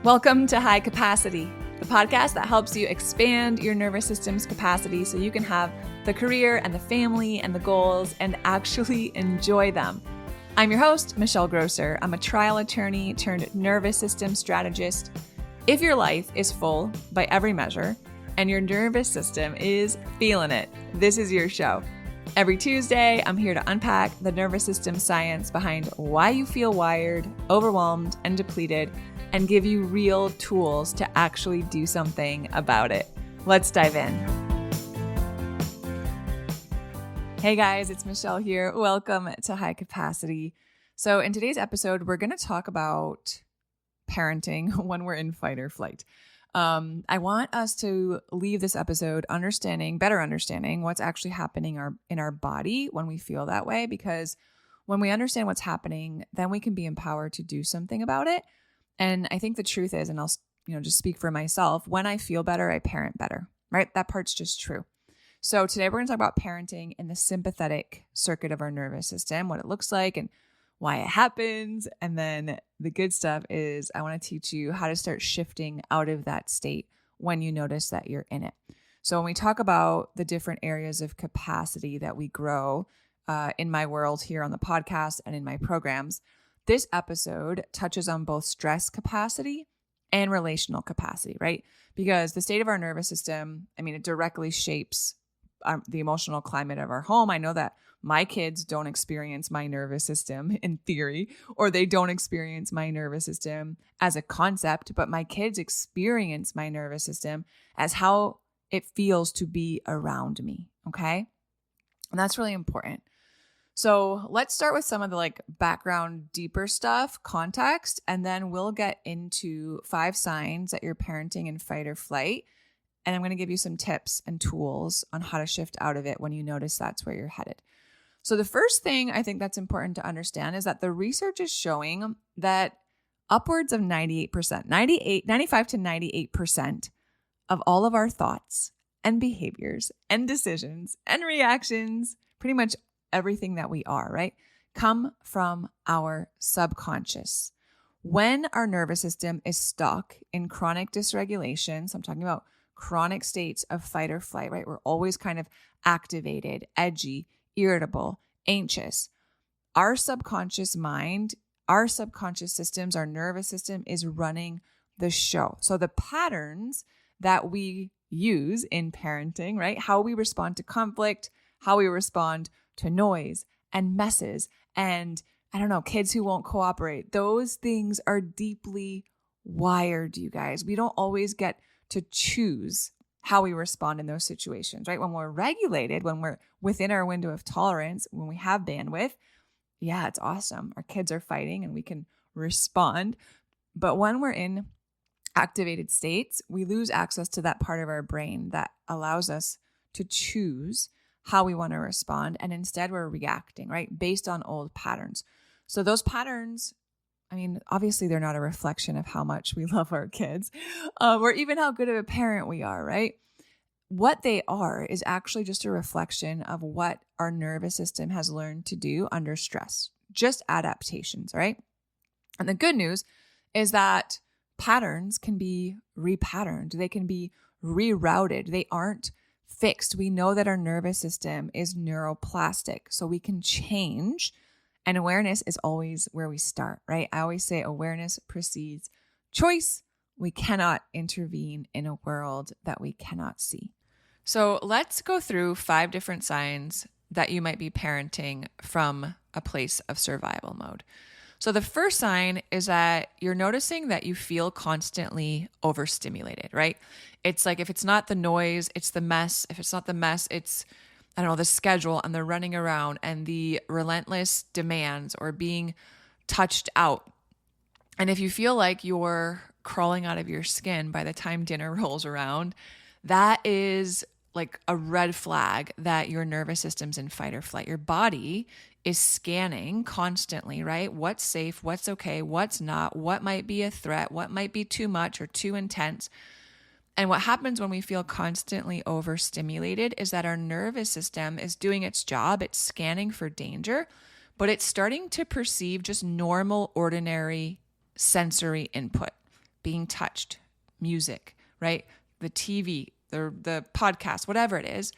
Welcome to High Capacity, the podcast that helps you expand your nervous system's capacity so you can have the career and the family and the goals and actually enjoy them. I'm your host, Michelle Grosser. I'm a trial attorney turned nervous system strategist. If your life is full by every measure and your nervous system is feeling it, this is your show. Every Tuesday, I'm here to unpack the nervous system science behind why you feel wired, overwhelmed, and depleted, and give you real tools to actually do something about it. Let's dive in. Hey guys, it's Michelle here. Welcome to High Capacity. So in today's episode, we're going to talk about parenting when we're in fight or flight. I want us to leave this episode better understanding what's actually happening in our body when we feel that way, because when we understand what's happening, then we can be empowered to do something about it. And I think the truth is, and I'll just speak for myself, when I feel better, I parent better, right? That part's just true. So today we're going to talk about parenting in the sympathetic circuit of our nervous system, what it looks like and why it happens. And then the good stuff is I want to teach you how to start shifting out of that state when you notice that you're in it. So when we talk about the different areas of capacity that we grow in my world here on the podcast and in my programs, this episode touches on both stress capacity and relational capacity, right? Because the state of our nervous system, it directly shapes the emotional climate of our home. I know that my kids don't experience my nervous system in theory, or they don't experience my nervous system as a concept, but my kids experience my nervous system as how it feels to be around me, okay? And that's really important. So let's start with some of the background, deeper stuff, context, and then we'll get into 5 signs that you're parenting in fight or flight. And I'm going to give you some tips and tools on how to shift out of it when you notice that's where you're headed. So the first thing I think that's important to understand is that the research is showing that upwards of 95 to 98% of all of our thoughts and behaviors and decisions and reactions, pretty much everything that we are, right, come from our subconscious. When our nervous system is stuck in chronic dysregulation, so I'm talking about chronic states of fight or flight, right? We're always kind of activated, edgy, irritable, anxious. Our subconscious mind, our subconscious systems, our nervous system is running the show. So the patterns that we use in parenting, right? How we respond to conflict, how we respond to noise and messes and kids who won't cooperate. Those things are deeply wired, you guys. We don't always get to choose how we respond in those situations, right? When we're regulated, when we're within our window of tolerance, when we have bandwidth, yeah, it's awesome. Our kids are fighting and we can respond. But when we're in activated states, we lose access to that part of our brain that allows us to choose how we want to respond. And instead we're reacting, right? Based on old patterns. So those patterns, obviously they're not a reflection of how much we love our kids or even how good of a parent we are, right? What they are is actually just a reflection of what our nervous system has learned to do under stress, just adaptations, right? And the good news is that patterns can be repatterned. They can be rerouted. They aren't fixed. We know that our nervous system is neuroplastic, so we can change. And awareness is always where we start, right? I always say awareness precedes choice. We cannot intervene in a world that we cannot see. So let's go through 5 different signs that you might be parenting from a place of survival mode. So the first sign is that you're noticing that you feel constantly overstimulated, right? It's like if it's not the noise, it's the mess. If it's not the mess, it's, the schedule and the running around and the relentless demands or being touched out. And if you feel like you're crawling out of your skin by the time dinner rolls around, that is like a red flag that your nervous system's in fight or flight. Your body is scanning constantly, right? What's safe, what's okay, what's not, what might be a threat, what might be too much or too intense. And what happens when we feel constantly overstimulated is that our nervous system is doing its job. It's scanning for danger, but it's starting to perceive just normal, ordinary sensory input. being touched, music, right? The TV, the podcast, whatever it is,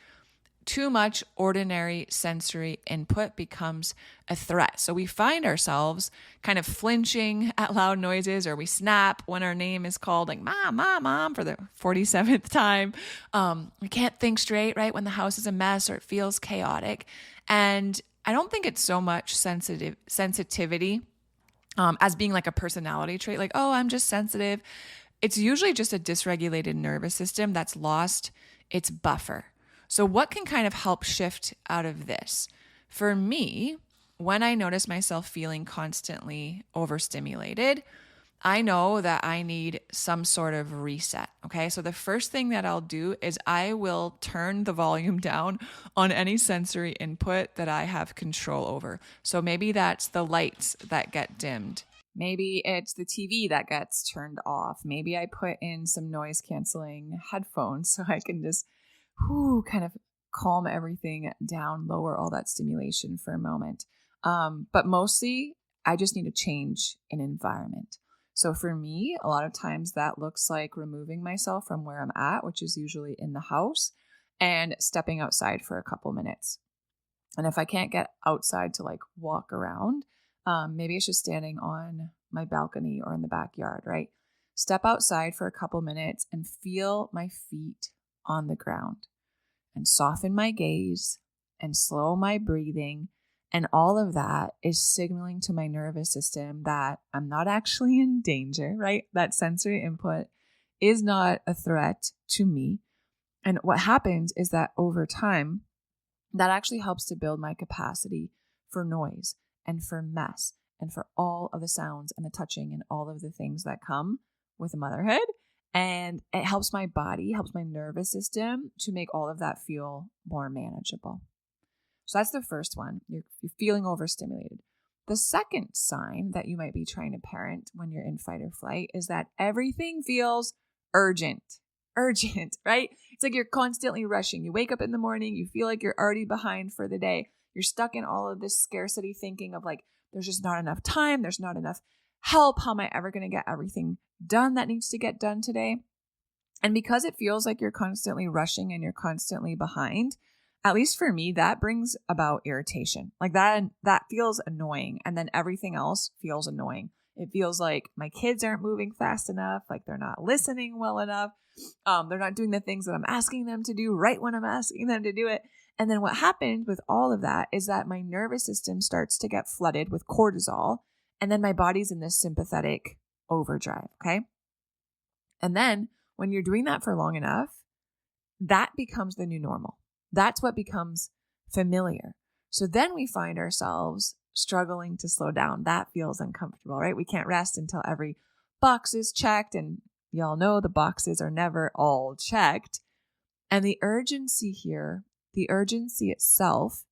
too much ordinary sensory input becomes a threat. So we find ourselves kind of flinching at loud noises, or we snap when our name is called, like mom, mom, mom, for the 47th time. We can't think straight, right? When the house is a mess or it feels chaotic. And I don't think it's so much sensitivity as being like a personality trait, like, oh, I'm just sensitive. It's usually just a dysregulated nervous system that's lost its buffer. So what can kind of help shift out of this? For me, when I notice myself feeling constantly overstimulated, I know that I need some sort of reset. Okay. So the first thing that I'll do is I will turn the volume down on any sensory input that I have control over. So maybe that's the lights that get dimmed. Maybe it's the TV that gets turned off. Maybe I put in some noise canceling headphones so I can just kind of calm everything down, lower all that stimulation for a moment. But mostly I just need a change in environment. So for me, a lot of times that looks like removing myself from where I'm at, which is usually in the house, and stepping outside for a couple minutes. And if I can't get outside to like walk around, maybe it's just standing on my balcony or in the backyard, right? Step outside for a couple minutes and feel my feet on the ground and soften my gaze and slow my breathing. And all of that is signaling to my nervous system that I'm not actually in danger, right? That sensory input is not a threat to me. And what happens is that over time, that actually helps to build my capacity for noise and for mess and for all of the sounds and the touching and all of the things that come with motherhood. And it helps my body, helps my nervous system to make all of that feel more manageable. So that's the first one. You're feeling overstimulated. The second sign that you might be trying to parent when you're in fight or flight is that everything feels urgent, right? It's like you're constantly rushing. You wake up in the morning, you feel like you're already behind for the day. You're stuck in all of this scarcity thinking of like, there's just not enough time. There's not enough help. How am I ever going to get everything done that needs to get done today? And because it feels like you're constantly rushing and you're constantly behind, at least for me, that brings about irritation. Like that feels annoying. And then everything else feels annoying. It feels like my kids aren't moving fast enough. Like they're not listening well enough. They're not doing the things that I'm asking them to do right when I'm asking them to do it. And then what happens with all of that is that my nervous system starts to get flooded with cortisol. And then my body's in this sympathetic overdrive. Okay. And then when you're doing that for long enough, that becomes the new normal. That's what becomes familiar. So then we find ourselves struggling to slow down. That feels uncomfortable, right? We can't rest until every box is checked. And y'all know the boxes are never all checked. And the urgency here, the urgency itself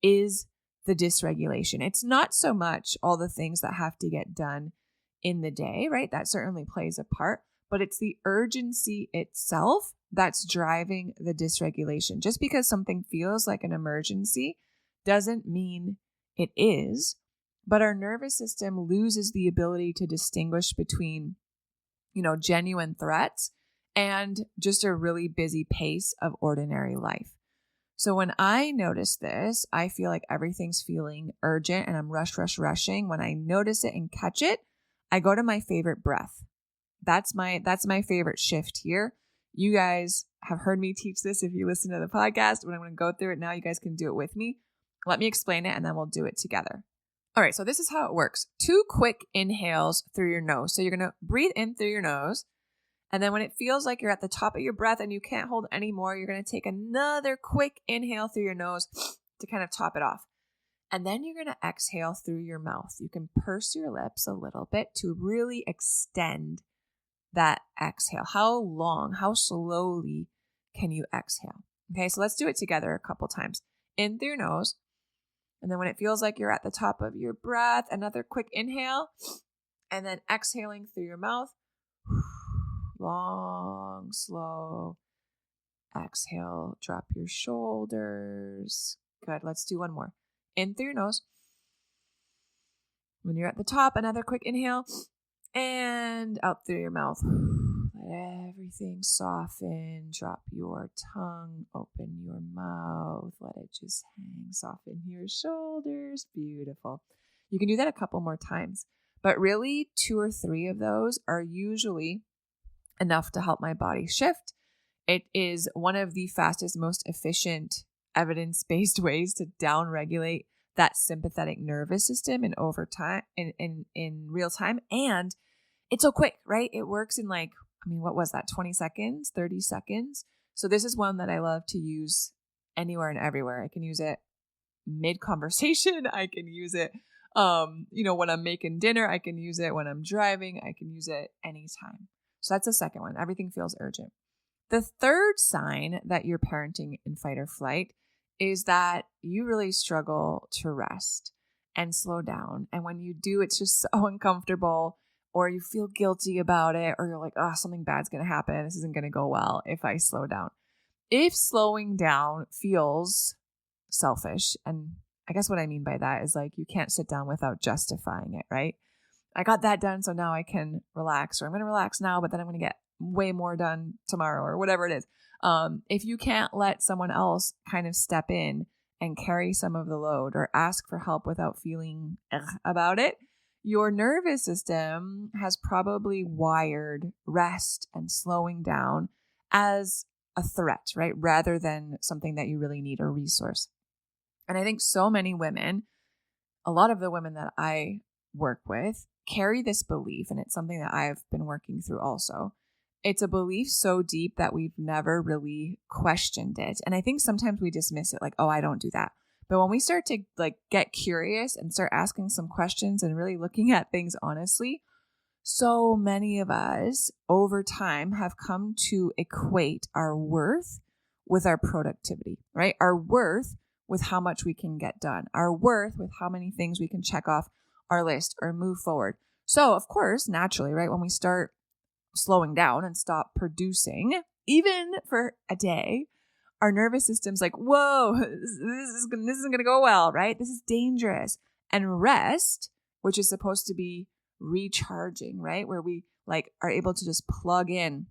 is the dysregulation. It's not so much all the things that have to get done in the day, right? That certainly plays a part, but it's the urgency itself that's driving the dysregulation. Just because something feels like an emergency doesn't mean it is, but our nervous system loses the ability to distinguish between, genuine threats and just a really busy pace of ordinary life. So when I notice this, I feel like everything's feeling urgent and I'm rushing. When I notice it and catch it, I go to my favorite breath. That's my favorite shift here. You guys have heard me teach this if you listen to the podcast, but I'm going to go through it now. You guys can do it with me. Let me explain it and then we'll do it together. All right, so this is how it works. 2 quick inhales through your nose. So you're going to breathe in through your nose. And then when it feels like you're at the top of your breath and you can't hold any more, you're going to take another quick inhale through your nose to kind of top it off. And then you're going to exhale through your mouth. You can purse your lips a little bit to really extend that exhale. How long, how slowly can you exhale? Okay, so let's do it together a couple times. In through your nose. And then when it feels like you're at the top of your breath, another quick inhale. And then exhaling through your mouth. Long, slow exhale. Drop your shoulders. Good. Let's do one more. In through your nose. When you're at the top, another quick inhale. And out through your mouth. Let everything soften. Drop your tongue. Open your mouth. Let it just hang. Soften your shoulders. Beautiful. You can do that a couple more times. But really, 2 or 3 of those are usually enough to help my body shift. It is one of the fastest, most efficient, evidence-based ways to downregulate that sympathetic nervous system in real time. And it's so quick, right? It works in what was that? 20 seconds, 30 seconds. So this is one that I love to use anywhere and everywhere. I can use it mid-conversation. I can use it, when I'm making dinner. I can use it when I'm driving. I can use it anytime. So that's the second one. Everything feels urgent. The third sign that you're parenting in fight or flight is that you really struggle to rest and slow down. And when you do, it's just so uncomfortable, or you feel guilty about it, or you're like, oh, something bad's going to happen. This isn't going to go well if I slow down. If slowing down feels selfish, and I guess what I mean by that is you can't sit down without justifying it, right? I got that done, so now I can relax, or I'm going to relax now, but then I'm going to get way more done tomorrow, or whatever it is. If you can't let someone else kind of step in and carry some of the load or ask for help without feeling about it, your nervous system has probably wired rest and slowing down as a threat, right? Rather than something that you really need, a resource. And I think so many women, a lot of the women that I work with, carry this belief, and it's something that I've been working through also. It's a belief so deep that we've never really questioned it. And I think sometimes we dismiss it oh, I don't do that. But when we start to get curious and start asking some questions and really looking at things honestly, so many of us over time have come to equate our worth with our productivity, right? Our worth with how much we can get done, our worth with how many things we can check off our list or move forward. So of course, naturally, right, when we start slowing down and stop producing, even for a day, our nervous system's whoa, this isn't going to go well, right? This is dangerous. And rest, which is supposed to be recharging, right? Where we are able to just plug in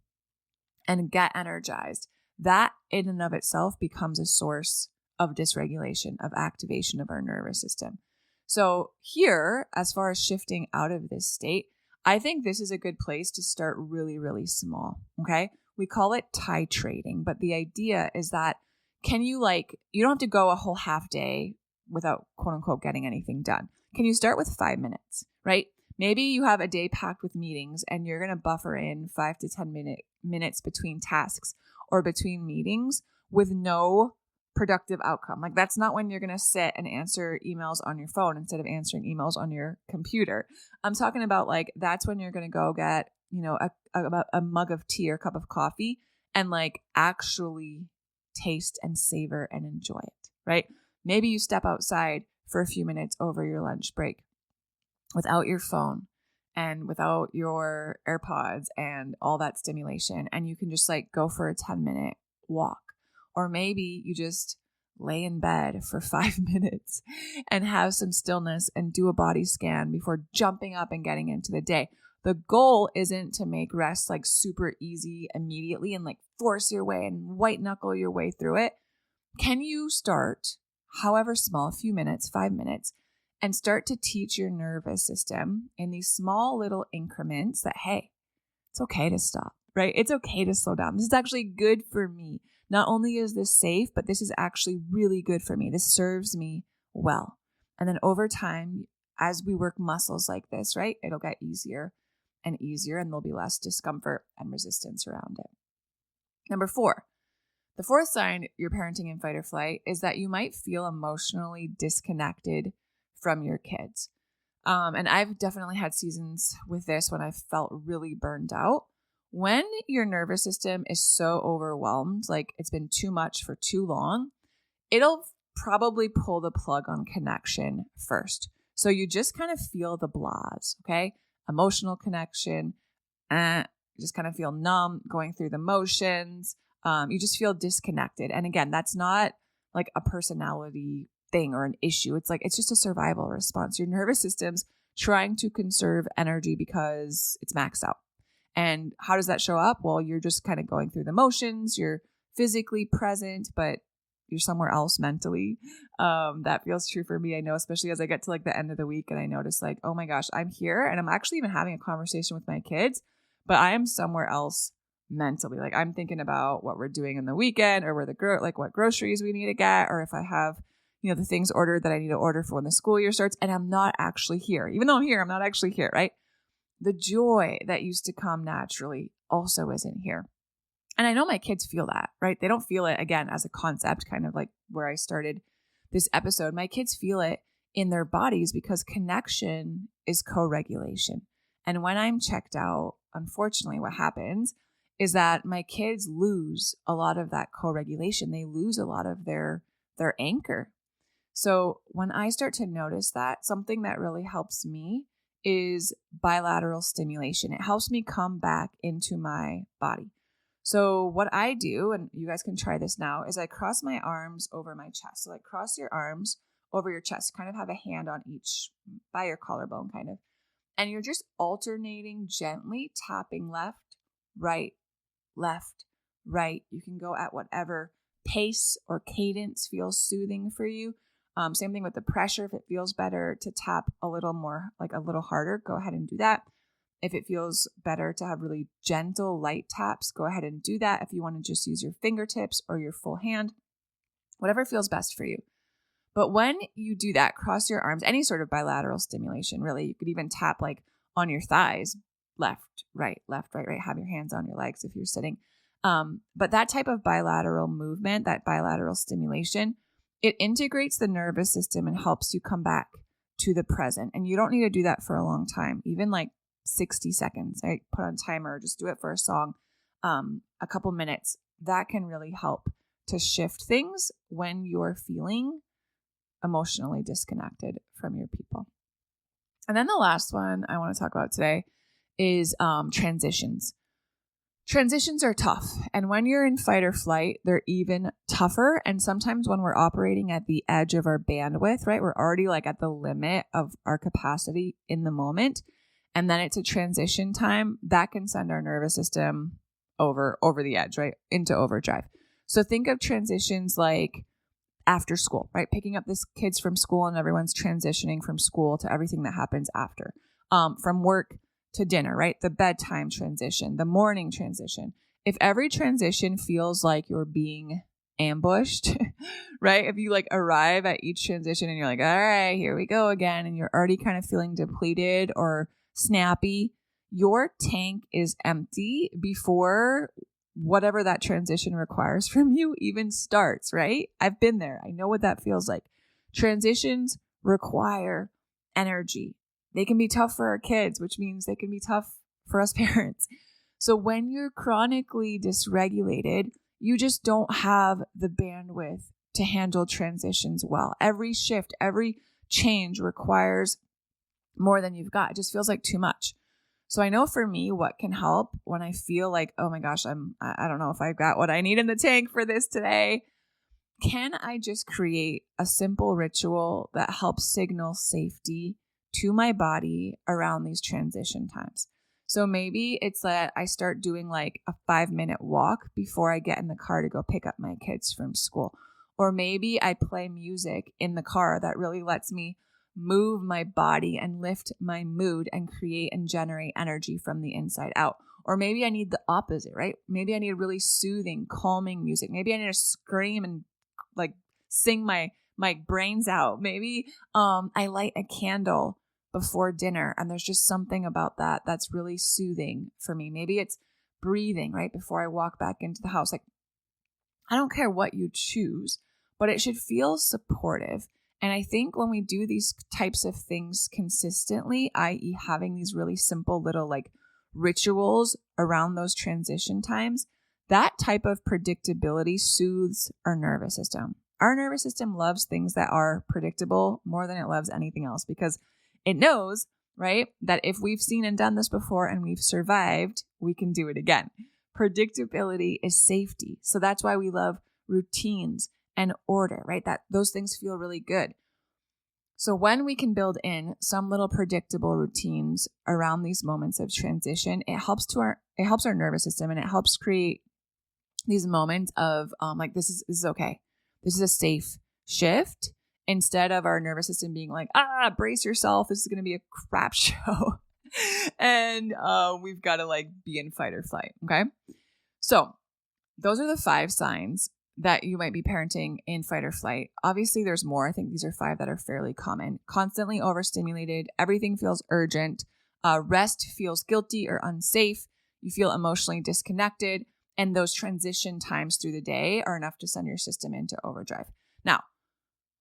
and get energized. That in and of itself becomes a source of dysregulation, of activation of our nervous system. So here, as far as shifting out of this state, I think this is a good place to start really, really small. Okay. We call it titrating, but the idea is that you don't have to go a whole half day without quote unquote getting anything done. Can you start with 5 minutes, right? Maybe you have a day packed with meetings and you're going to buffer in 5 to 10 minutes between tasks or between meetings with no productive outcome. That's not when you're going to sit and answer emails on your phone instead of answering emails on your computer. I'm talking about that's when you're going to go get, a mug of tea or a cup of coffee and actually taste and savor and enjoy it, right? Maybe you step outside for a few minutes over your lunch break without your phone and without your AirPods and all that stimulation. And you can just go for a 10-minute walk. Or maybe you just lay in bed for 5 minutes and have some stillness and do a body scan before jumping up and getting into the day. The goal isn't to make rest super easy immediately and force your way and white knuckle your way through it. Can you start, however small, a few minutes, 5 minutes, and start to teach your nervous system in these small little increments that, hey, it's okay to stop, right? It's okay to slow down. This is actually good for me. Not only is this safe, but this is actually really good for me. This serves me well. And then over time, as we work muscles like this, right, it'll get easier and easier, and there'll be less discomfort and resistance around it. Number 4, the fourth sign you're parenting in fight or flight is that you might feel emotionally disconnected from your kids. And I've definitely had seasons with this when I felt really burned out. When your nervous system is so overwhelmed, it's been too much for too long, it'll probably pull the plug on connection first. So you just kind of feel the blahs, okay? Emotional connection, you just kind of feel numb, going through the motions. You just feel disconnected. And again, that's not a personality thing or an issue. It's just a survival response. Your nervous system's trying to conserve energy because it's maxed out. And how does that show up? Well, you're just kind of going through the motions. You're physically present, but you're somewhere else mentally. That feels true for me. I know, especially as I get to like the end of the week and I notice like, oh my gosh, I'm here and I'm actually even having a conversation with my kids, but I am somewhere else mentally. Like I'm thinking about what we're doing in the weekend or where like what groceries we need to get, or if I have, the things ordered that I need to order for when the school year starts, and I'm not actually here. Even though I'm here, I'm not actually here, right? The joy that used to come naturally also isn't here. And I know my kids feel that, right? They don't feel it, again, as a concept, kind of like where I started this episode. My kids feel it in their bodies because connection is co-regulation. And when I'm checked out, unfortunately, what happens is that my kids lose a lot of that co-regulation. They lose a lot of their anchor. So when I start to notice that, something that really helps me is bilateral stimulation. It helps me come back into my body. So what I do, and you guys can try this now, is I cross my arms over my chest. So like cross your arms over your chest, kind of have a hand on each by your collarbone kind of. And you're just alternating gently, tapping left, right. You can go at whatever pace or cadence feels soothing for you. Same thing with the pressure. If it feels better to tap a little more, like a little harder, go ahead and do that. If it feels better to have really gentle, light taps, go ahead and do that. If you want to just use your fingertips or your full hand, whatever feels best for you. But when you do that, cross your arms, any sort of bilateral stimulation, really, you could even tap like on your thighs, left, right, right. Have your hands on your legs if you're sitting. But that type of bilateral movement, that bilateral stimulation, it integrates the nervous system and helps you come back to the present. And you don't need to do that for a long time, even like 60 seconds. I put on a timer, just do it for a song, a couple minutes. That can really help to shift things when you're feeling emotionally disconnected from your people. And then the last one I want to talk about today is transitions. Transitions are tough. And when you're in fight or flight, they're even tougher. And sometimes when we're operating at the edge of our bandwidth, right, we're already like at the limit of our capacity in the moment. And then it's a transition time that can send our nervous system over the edge, right, into overdrive. So think of transitions like after school, right? Picking up this kids from school and everyone's transitioning from school to everything that happens after, from work to dinner, right? The bedtime transition, the morning transition. If every transition feels like you're being ambushed, right? If you like arrive at each transition and you're like, all right, here we go again, and you're already kind of feeling depleted or snappy, your tank is empty before whatever that transition requires from you even starts, right? I've been there. I know what that feels like. Transitions require energy. They can be tough for our kids, which means they can be tough for us parents. So when you're chronically dysregulated, you just don't have the bandwidth to handle transitions well. Every shift, every change requires more than you've got. It just feels like too much. So I know for me, what can help when I feel like, oh my gosh, I don't know if I've got what I need in the tank for this today. Can I just create a simple ritual that helps signal safety to my body around these transition times? So maybe it's that I start doing like a 5-minute walk before I get in the car to go pick up my kids from school. Or maybe I play music in the car that really lets me move my body and lift my mood and create and generate energy from the inside out. Or maybe I need the opposite, right? Maybe I need really soothing, calming music. Maybe I need to scream and like sing my brains out. Maybe I light a candle before dinner and there's just something about that that's really soothing for me. Maybe it's breathing right before I walk back into the house. Like, I don't care what you choose, but it should feel supportive. And I think when we do these types of things consistently, i.e. having these really simple little like rituals around those transition times, that type of predictability soothes our nervous system. Our nervous system loves things that are predictable more than it loves anything else because it knows, right, that if we've seen and done this before and we've survived, we can do it again. Predictability is safety. So that's why we love routines and order, right? That those things feel really good. So when we can build in some little predictable routines around these moments of transition, it helps our nervous system, and it helps create these moments of like this is okay. This is a safe shift, instead of our nervous system being like, brace yourself, this is going to be a crap show. And we've got to like be in fight or flight. Okay. So those are the 5 signs that you might be parenting in fight or flight. Obviously there's more. I think these are 5 that are fairly common. Constantly overstimulated. Everything feels urgent. Rest feels guilty or unsafe. You feel emotionally disconnected. And those transition times through the day are enough to send your system into overdrive. Now,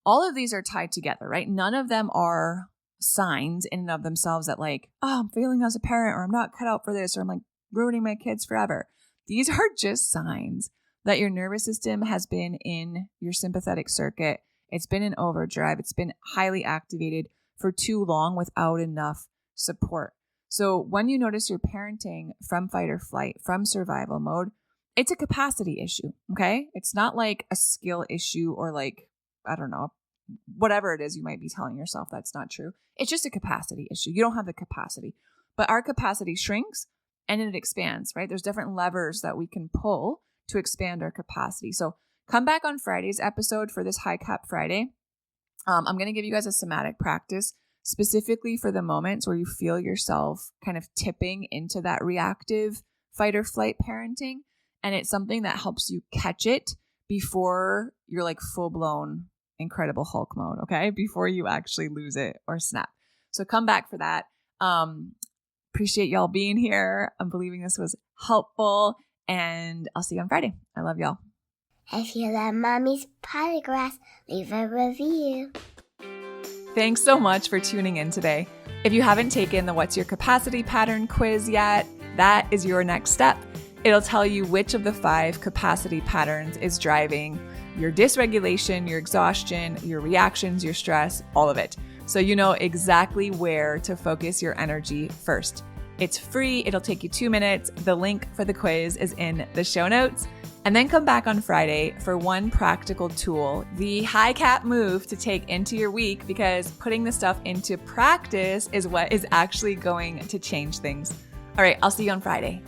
all of these are tied together, right? None of them are signs in and of themselves that like, I'm failing as a parent, or I'm not cut out for this, or I'm like ruining my kids forever. These are just signs that your nervous system has been in your sympathetic circuit. It's been in overdrive. It's been highly activated for too long without enough support. So when you notice you're parenting from fight or flight, from survival mode, it's a capacity issue, okay? It's not like a skill issue or like, I don't know, whatever it is you might be telling yourself that's not true. It's just a capacity issue. You don't have the capacity. But our capacity shrinks and it expands, right? There's different levers that we can pull to expand our capacity. So come back on Friday's episode for this High Cap Friday. I'm going to give you guys a somatic practice specifically for the moments where you feel yourself kind of tipping into that reactive fight or flight parenting. And it's something that helps you catch it before you're like full blown Incredible Hulk mode, okay? Before you actually lose it or snap. So come back for that. Appreciate y'all being here. I'm believing this was helpful, and I'll see you on Friday. I love y'all. If you love Mommy's Podcast, leave a review. Thanks so much for tuning in today. If you haven't taken the What's Your Capacity Pattern quiz yet, that is your next step. It'll tell you which of the 5 capacity patterns is driving your dysregulation, your exhaustion, your reactions, your stress, all of it. So you know exactly where to focus your energy first. It's free. It'll take you 2 minutes. The link for the quiz is in the show notes. And then come back on Friday for one practical tool, the high cap move to take into your week, because putting the stuff into practice is what is actually going to change things. All right, I'll see you on Friday.